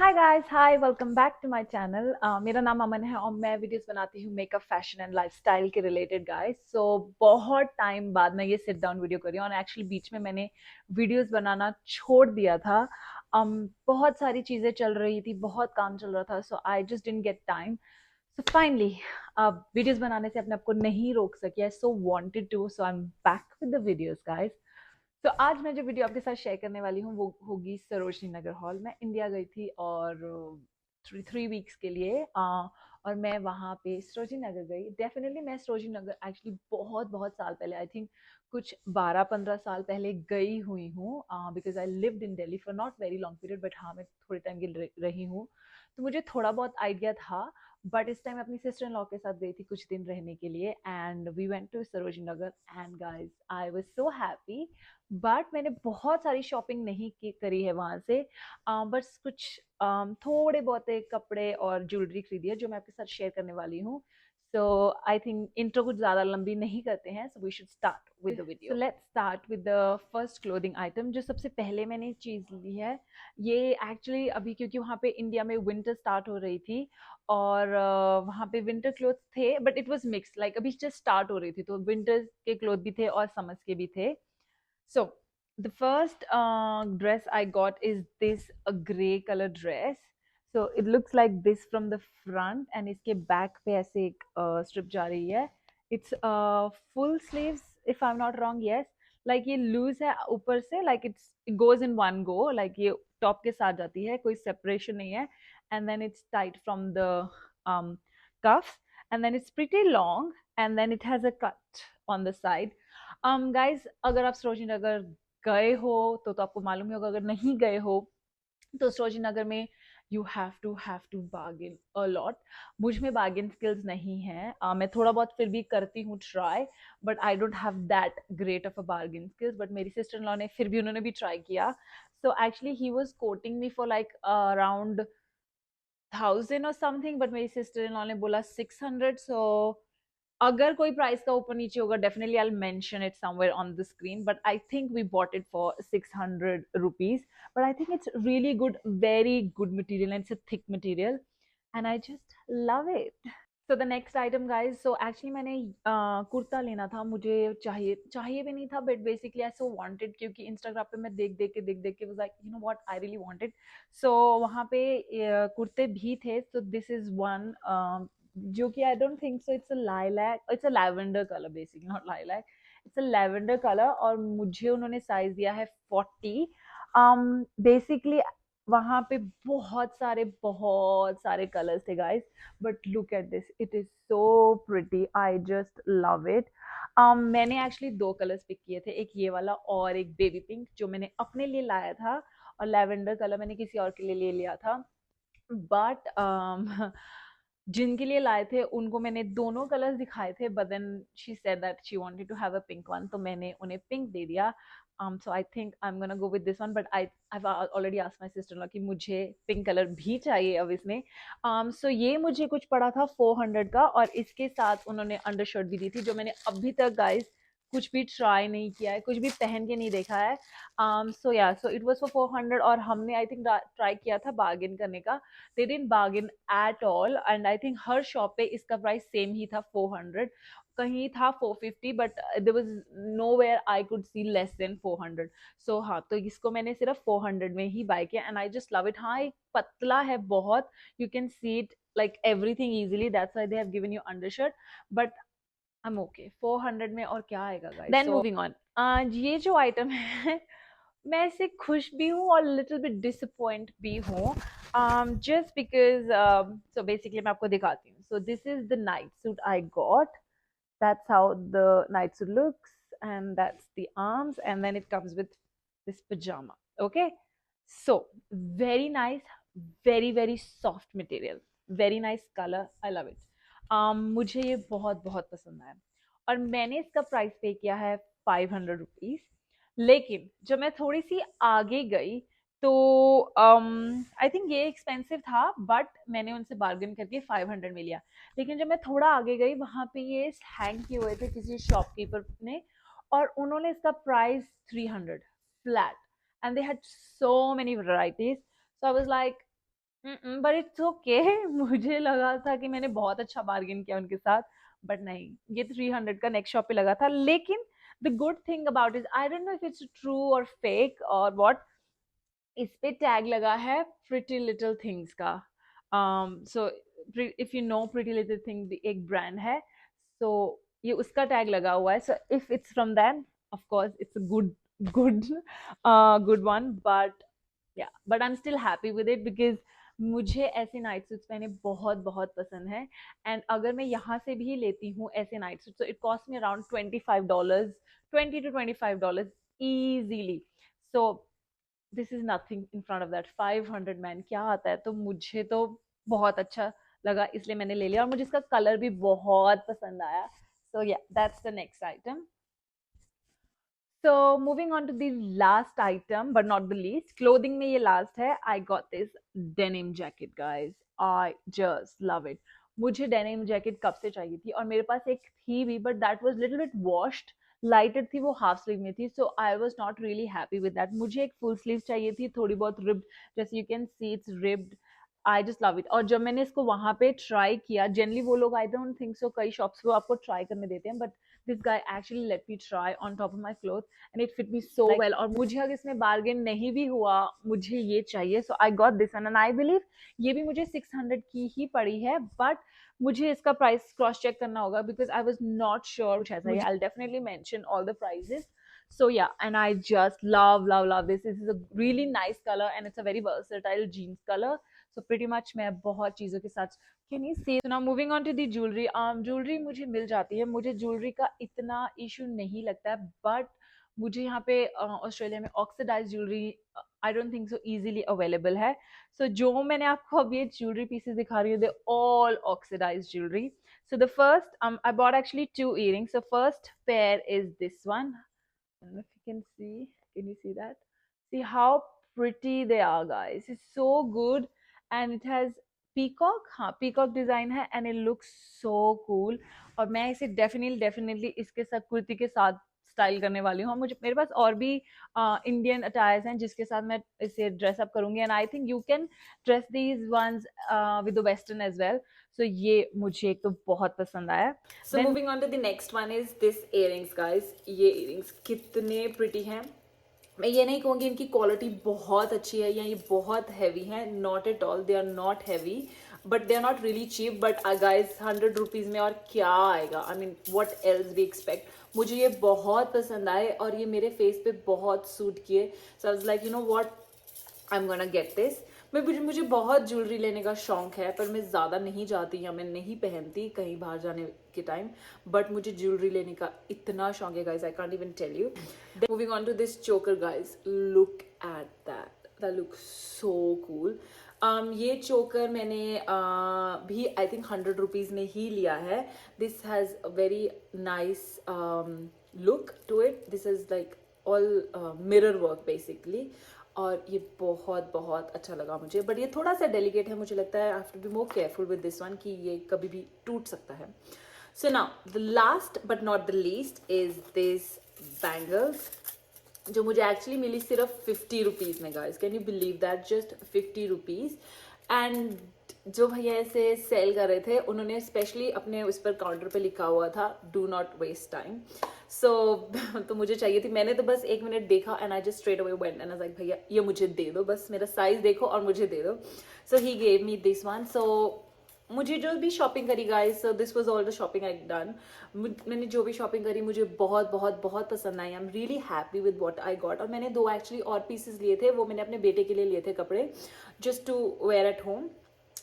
Hi guys, hi, welcome back to my channel. मेरा नाम अमन है और मैं वीडियोस बनाती हूँ मेकअप, फैशन एंड लाइफस्टाइल के रिलेटेड गाइस। सो बहुत टाइम बाद मैं ये सिट डाउन वीडियो कर रही हूँ और एक्चुअली बीच में मैंने वीडियोस बनाना छोड़ दिया था। बहुत सारी चीज़ें चल रही थी, बहुत काम चल रहा था, so I just didn't get time. So finally अब वीडियोस बनाने से अपने आप को नहीं रोक सकी। I so wanted to, so I am back with the videos guys. तो आज मैं जो वीडियो आपके साथ शेयर करने वाली हूँ वो होगी सरोजनी नगर हॉल। मैं इंडिया गई थी और थ्री वीक्स के लिए और मैं वहाँ पे सरोजनी नगर गई। डेफिनेटली मैं सरोजनी नगर एक्चुअली बहुत बहुत साल पहले, आई थिंक कुछ 12-15 साल पहले गई हुई हूँ, because I lived in Delhi for not very long period, but हाँ मैं थोड़े टाइम की रही हूँ, तो मुझे थोड़ा बहुत आइडिया था। बट इस टाइम अपनी सिस्टर इन लॉ के साथ गई थी कुछ दिन रहने के लिए and we went to Sarojini Nagar and guys I was so happy. But मैंने बहुत सारी शॉपिंग नहीं करी है वहाँ से। बस कुछ थोड़े बहुत कपड़े और ज्वेलरी खरीदी है जो मैं आपके साथ शेयर करने वाली हूँ। सो आई थिंक इंट्रो कुछ ज़्यादा लंबी नहीं करते हैं, so we should start with the video. So let's start with the first clothing item. जो सबसे पहले मैंने चीज़ ली है, ये एक्चुअली अभी क्योंकि वहाँ पे इंडिया में विंटर स्टार्ट हो रही थी और वहाँ पे विंटर क्लोथ्स थे, but it was mix, like अभी जस्ट स्टार्ट हो रही थी, तो विंटर के क्लोथ भी थे और समर्स के भी थे। So the first dress I got is this a grey color dress. So it looks like this from the front and इसके back पे ऐसे एक strip जा रही है. It's full sleeves if I'm not wrong. Yes, like ये loose है ऊपर से, like it goes in one go, like ये top के साथ जाती है, कोई separation नहीं है. And then it's tight from the um, cuffs, and then it's pretty long, and then it has a cut on the side. Guys अगर आप सरोजनी नगर गए हो तो आपको मालूम ही होगा, अगर नहीं गए हो तो सरोजनी नगर में you have to bargain a lot. मुझ में बार्गेन स्किल्स नहीं है, मैं थोड़ा बहुत फिर भी करती हूँ try, but I don't have that great of a bargain skills. But मेरी सिस्टर इन लॉ ने फिर भी उन्होंने भी ट्राई किया। So actually he was coating me for like around 1000 और समथिंग, बट मेरी सिस्टर इन लॉ ने बोला 600। सो अगर कोई प्राइस का ऊपर नीचे होगा definitely I will mention it somewhere on the screen, but I think we bought it for 600 rupees. But I think it's really good, very good material and it's a thick material and I just love it. So the next item guys, so actually मैंने कुर्ता लेना था, मुझे चाहिए चाहिए भी नहीं था, but basically I so wanted, क्योंकि इंस्टाग्राम पे मैं देख देख के was like you know what I really wanted. So वहाँ पे कुर्ते भी थे। सो दिस इज वन जो कि आई don't think so, it's a lilac, it's a lavender colour, basically not lilac, it's a lavender colour और मुझे उन्होंने साइज दिया है 40। बेसिकली वहाँ पे बहुत सारे कलर्स थे guys, but look at this, it is so pretty, I just love it. मैंने एक्चुअली दो कलर्स पिक किए थे, एक ये वाला और एक बेबी पिंक, जो मैंने अपने लिए लाया था, और लैवेंडर कलर मैंने किसी और के लिए ले लिया था। बट जिनके लिए लाए थे उनको मैंने दोनों कलर्स दिखाए थे, but then she said that she wanted to have a pink one, तो मैंने उन्हें पिंक दे दिया। So I think I am gonna go with this one, but I have already asked my sister in law कि मुझे pink colour भी चाहिए अब इसमें। सो ये मुझे कुछ पड़ा था 400 का, और इसके साथ उन्होंने अंडरशर्ट भी दी थी, जो मैंने अभी तक गाइस कुछ भी ट्राई नहीं किया है, कुछ भी पहन के नहीं देखा है। सो या सो इट वाज फॉर 400 और हमने आई थिंक ट्राई किया था बार्गेन करने का। they didn't bargain at all and I think her shop पे इसका प्राइस सेम ही था, 400, कहीं था 450, but there was nowhere I could see less than 400। so हाँ, तो इसको मैंने सिर्फ 400 में ही बाय किया and I just love it. हाँ, एक पतला है बहुत, you can see it like everything easily, that's why they have given you undershirt, but I'm okay 400 में, और क्या आएगा गाइस। देन मूविंग ऑन, ये जो आइटम है मैं इससे खुश भी हूँ और लिटिल बिट डिसअपॉइंट भी हूँ, जस्ट बिकॉज। सो बेसिकली मैं आपको दिखाती हूँ। So this is the night suit I got, that's how the night suit looks, and that's the arms, and then it comes with this pajama. Okay, so very nice, very soft material, very nice color, I love it। मुझे ये बहुत बहुत पसंद आया और मैंने इसका price पे किया है 500 रुपीज। लेकिन जब मैं थोड़ी सी आगे गई तो आई थिंक ये एक्सपेंसिव था, बट मैंने उनसे बार्गेन करके 500 में लिया। लेकिन जब मैं थोड़ा आगे गई वहां पे ये हैंग किए हुए थे किसी शॉपकीपर ने, और उन्होंने इसका price 300 flat, and they had so many varieties. So I was like but it's okay मुझे लगा था कि मैंने बहुत अच्छा बार्गेन किया उनके साथ, बट नहीं, ये 300 का नेक्स्ट शॉप पे लगा था। लेकिन the good thing about is, I don't know if it's true और फेक और व्हाट, इस पे टैग लगा है प्रिटी लिटिल थिंग्स का। So if you know Pretty Little Thing एक ब्रांड है, सो ये उसका टैग लगा हुआ है। So if it's from them, of course it's a good good good one, but yeah but I am still happy with it because मुझे ऐसे night suits पहने बहुत बहुत पसंद है। एंड अगर मैं यहाँ से भी लेती हूँ ऐसे नाइट सूट, तो it cost me around $25, $20 to $25 easily. So this is nothing in front of that 500 man, क्या आता है। तो मुझे तो बहुत अच्छा लगा, इसलिए मैंने ले लिया और मुझे इसका कलर भी बहुत पसंद आया। सो या that's the next item. So moving on to the last item, but not the least, clothing में ये last है। I got this denim jacket, guys. I just love it. मुझे denim jacket कब से चाहिए थी और मेरे पास एक थी भी, but that was little bit washed. Lighted थी, वो हाफ स्लीव में थी, so I was not really happy with that. मुझे एक फुल स्लीव चाहिए थी, थोड़ी बहुत रिब्ड, जैसे you can see it's ribbed. I just love it. और जब मैंने इसको वहां पे ट्राई किया, जनरली वो लोग, आई डोंट थिंक सो, कई शॉप्स पे आपको ट्राई करने देते हैं, but this guy actually let me try on top of my cloth and it fit me so well. और मुझे अगर इसमें बार्गेन नहीं भी हुआ, मुझे ये चाहिए, so I got this and I believe ये भी मुझे 600 की ही पड़ी है, बट मुझे इसका प्राइस क्रॉस चेक करना होगा because I was not sure कुछ ऐसा है। I definitely mention all the prices. So yeah, and I just love this. This is a really nice color and it's a very versatile jeans color. So pretty much मैं बहुत चीजों के साथ, can you see? So now moving on to the jewelry. Jewelry मुझे मिल जाती है, मुझे jewelry का इतना issue नहीं लगता है, but मुझे यहाँ पे ऑस्ट्रेलिया में oxidise jewellery I don't think so easily available है। सो जो मैंने आपको अब ये ज्वेलरी पीसेस दिखा रही हूँ, they all oxidise jewellery. So the first, I bought actually 2 earrings. So first pair is this one. I don't know if you can see. Can you see that? See how pretty they are, guys. It's so good, and it has peacock. हाँ, peacock design है, and it looks so cool. और मैं इसे definitely इसके साथ कुर्ती के साथ style करने वाली हूँ। मुझे मेरे पास और भी इंडियन अटायर्स हैं जिसके साथ मैं इसे ड्रेस अप करूंगी, and I think you can dress these ones with the western as well. So ये मुझे एक तो बहुत पसंद आया। So moving on to the next one is this earrings, guys. ये इयरिंग्स कितने प्रिटी हैं। मैं ये नहीं कहूँगी इनकी क्वालिटी बहुत अच्छी है या ये बहुत हैवी है, not at all, they are not heavy, but they are not really cheap. But guys 100 rupees में और क्या आएगा, I mean what else we expect. मुझे ये बहुत पसंद आए और ये मेरे फेस पे बहुत सूट किए। So I was like, you know what, I am gonna get this. मुझे बहुत ज्वेलरी लेने का शौक है, पर मैं ज़्यादा नहीं जाती या मैं नहीं पहनती कहीं बाहर जाने के टाइम, बट मुझे ज्वेलरी लेने का इतना शौक है, guys, I can't even tell you. Moving on to this choker, guys, look at that look so cool. ये चोकर मैंने भी आई थिंक 100 रुपीज़ में ही लिया है। This has a very nice look to it. This is like all mirror work basically, और ये बहुत बहुत अच्छा लगा मुझे, बट ये थोड़ा सा डेलिकेट है, मुझे लगता है I have to be more careful with this one कि ये कभी भी टूट सकता है। So now the last but not the least is this bangles, जो मुझे एक्चुअली मिली सिर्फ 50 रुपीज़ में, guys, can you believe that, just 50 rupees. And जो भैया ऐसे सेल कर रहे थे, उन्होंने स्पेशली अपने उस पर काउंटर पे लिखा हुआ था, डू नॉट वेस्ट टाइम। सो तो मुझे चाहिए थी, मैंने तो बस 1 मिनट देखा and I just straight away went and I like, भैया ये मुझे दे दो, बस मेरा साइज देखो और मुझे दे दो। So he gave me this one. So मुझे जो भी शॉपिंग करी, guys, so this was all the shopping I done. मैंने जो भी शॉपिंग करी मुझे बहुत बहुत बहुत पसंद आई। I am really happy with what I got. और मैंने 2 एक्चुअली और पीसेस लिए थे, वो मैंने अपने बेटे के लिए लिए थे कपड़े, just to wear at home.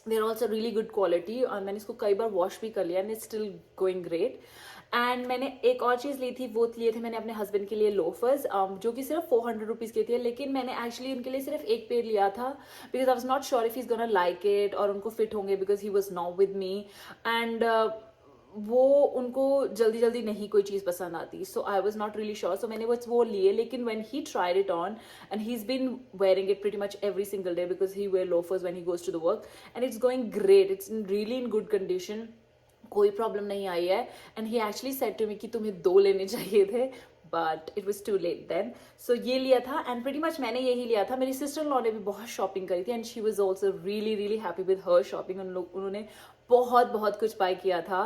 They are also really good quality, और मैंने इसको कई बार वॉश भी कर लिया and it's still going great. And मैंने एक और चीज़ ली थी, वो लिए थे मैंने अपने हस्बैंड के लिए लोफर्स, जो कि सिर्फ 400 रुपीज़ के थे, लेकिन मैंने एक्चुअली उनके लिए सिर्फ एक पेयर लिया था because I was not sure if is gonna like it और उनको फिट होंगे, because he was now with me and वो उनको जल्दी जल्दी नहीं कोई चीज़ पसंद आती, so I was not really sure. So मैंने बस वो लिए, लेकिन when he tried it on and he is been wearing it pretty much every single day because he wear loafers when he goes to the work and it's going great, it's really in good condition, कोई problem नहीं आई है। And he actually said to me कि तुम्हें 2 लेने चाहिए थे, but it was too late then. So ये लिया था एंड प्रीटी मच मैंने यही लिया था. मेरी सिस्टर इन लॉ ने भी बहुत शॉपिंग करी थी and she was also really really happy with her shopping. उन्होंने बहुत बहुत कुछ बाय किया था.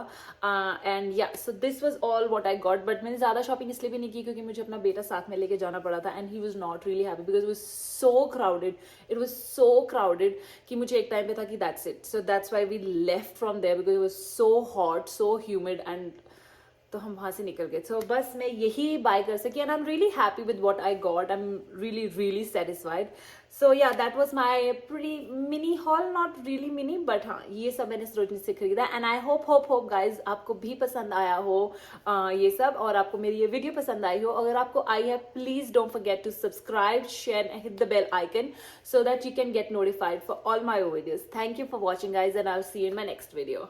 एंड या so this was all what I got. But मैंने ज़्यादा शॉपिंग इसलिए भी नहीं की क्योंकि मुझे अपना बेटा साथ में लेके जाना पड़ा था and he was not really happy because was so crowded. It was so crowded कि मुझे एक टाइम पे था कि that's it. So that's why we left from there because it was so hot so humid and तो हम वहाँ से निकल गए. सो बस मैं यही बाय कर सकी and I am really happy with what I got. I am really really satisfied. So yeah that was my pretty mini haul. Not really mini but हाँ ये सब मैंने सरोजनी से खरीदा एंड आई होप गाइज आपको भी पसंद आया हो ये सब और आपको मेरी ये वीडियो पसंद आई हो. अगर आपको आई है please don't forget to subscribe share and hit the bell icon so that you can get notified for all my videos. Thank you for watching guys and I'll see you in my next video.